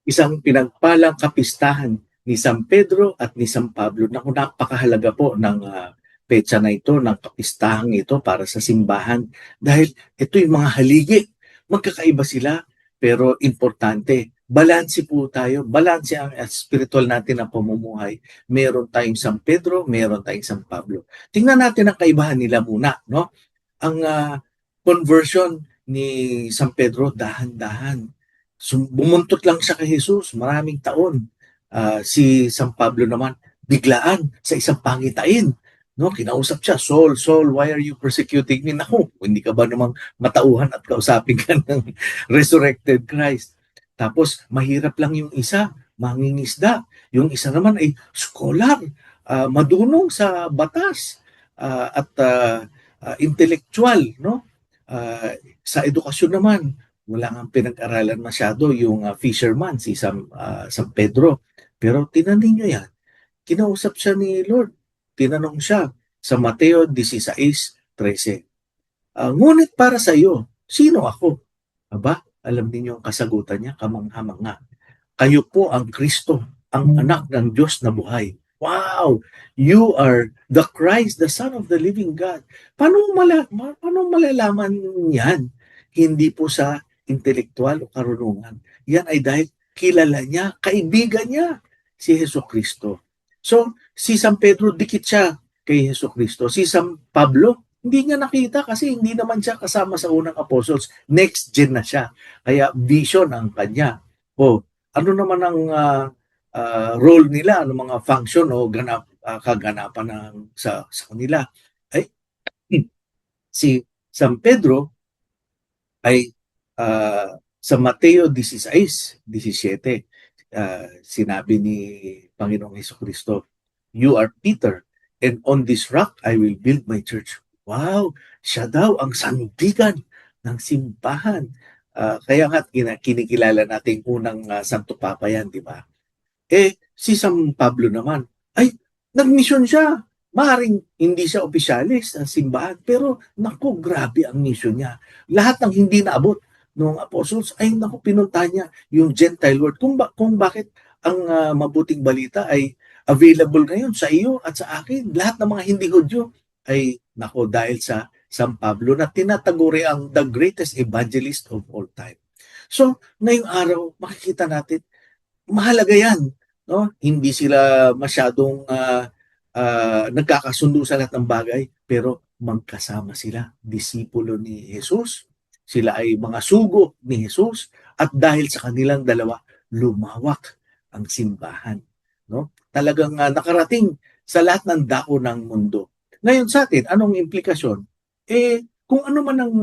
Isang pinagpalang kapistahan ni San Pedro at ni San Pablo. Naku, napakahalaga po ng petsa na ito, ng kapistahang ito para sa simbahan. Dahil ito yung mga haligi. Magkakaiba sila, pero importante. Balanse po tayo. Balanse ang spiritual natin na pamumuhay. Meron tayong San Pedro, meron tayong San Pablo. Tingnan natin ang kaibahan nila muna, no? Ang conversion ni San Pedro, dahan-dahan. Bumuntot lang siya kay Jesus, maraming taon. Si San Pablo naman, biglaan sa isang pangitain. No, kinausap siya, Saul, Saul, why are you persecuting me? Naku, hindi ka ba namang matauhan at kausapin ka ng resurrected Christ? Tapos, mahirap lang yung isa, mangingisda. Yung isa naman ay scholar, madunong sa batas, at intellectual, no? Sa edukasyon naman, wala nga pinag-aralan masyado yung fisherman, si San Pedro. Pero tinanin nyo yan, kinausap siya ni Lord. Tinanong siya sa Mateo 16:13. Ngunit para sa iyo, sino ako? Aba, alam niyo ang kasagutan niya, kamangha-mangha. Kayo po ang Kristo, ang anak ng Diyos na buhay. Wow! You are the Christ, the Son of the living God. Paano malalaman yan? Hindi po sa intelektual o karunungan. Yan ay dahil kilala niya, kaibigan niya, si Hesus Kristo. So, si San Pedro, dikit siya kay Hesus Kristo. Si San Pablo, hindi niya nakita kasi hindi naman siya kasama sa unang apostles. Next gen na siya. Kaya vision ang kanya. O, ano naman ang role nila, ano mga function o kaganapan sa kanila? Ay, si San Pedro ay sa Mateo 16:17, sinabi ni Panginoong Hesukristo, "You are Peter, and on this rock I will build my church." Wow! Siya daw ang sandigan ng simbahan. Kaya nga kinikilala natin unang Santo Papa yan, di ba? Si San Pablo naman, ay, nag-mission siya. Maaaring hindi siya opisyalis ng simbahan, pero naku, grabe ang mission niya. Lahat ng hindi naabot ng apostles, ay naku, pinunta niya yung Gentile world. Kung bakit ang mabuting balita ay available ngayon sa iyo at sa akin. Lahat ng mga hindi Hudyo ay naku, dahil sa San Pablo na tinataguri ang the greatest evangelist of all time. So, ngayong araw, makikita natin, mahalaga yan. No? Hindi sila masyadong nagkakasundo sa lahat ng bagay, pero magkasama sila. Disipulo ni Jesus, sila ay mga sugo ni Jesus, at dahil sa kanilang dalawa, lumawak ang simbahan. No? Talagang nakarating sa lahat ng dako ng mundo. Ngayon sa atin, anong implikasyon? Kung ano man ang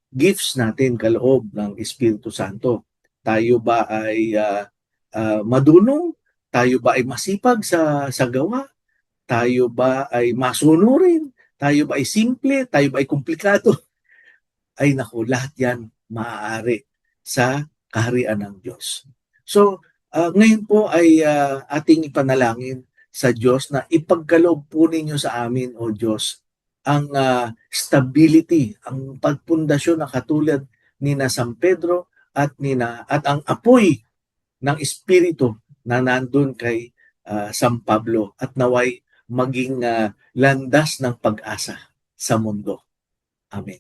gifts natin kaloob ng Espiritu Santo, tayo ba ay madunong? Tayo ba ay masipag sa gawa? Tayo ba ay masunurin? Tayo ba ay simple? Tayo ba ay komplikado? Ay naku, lahat yan maaari sa kaharian ng Diyos. So, ngayon po ay ating ipanalangin sa Diyos na ipagkaloob po ninyo sa amin, O Diyos, ang stability, ang pagpundasyon na katulad ni na San Pedro at ang apoy ng Espiritu na nandun kay San Pablo at naway maging landas ng pag-asa sa mundo. Amen.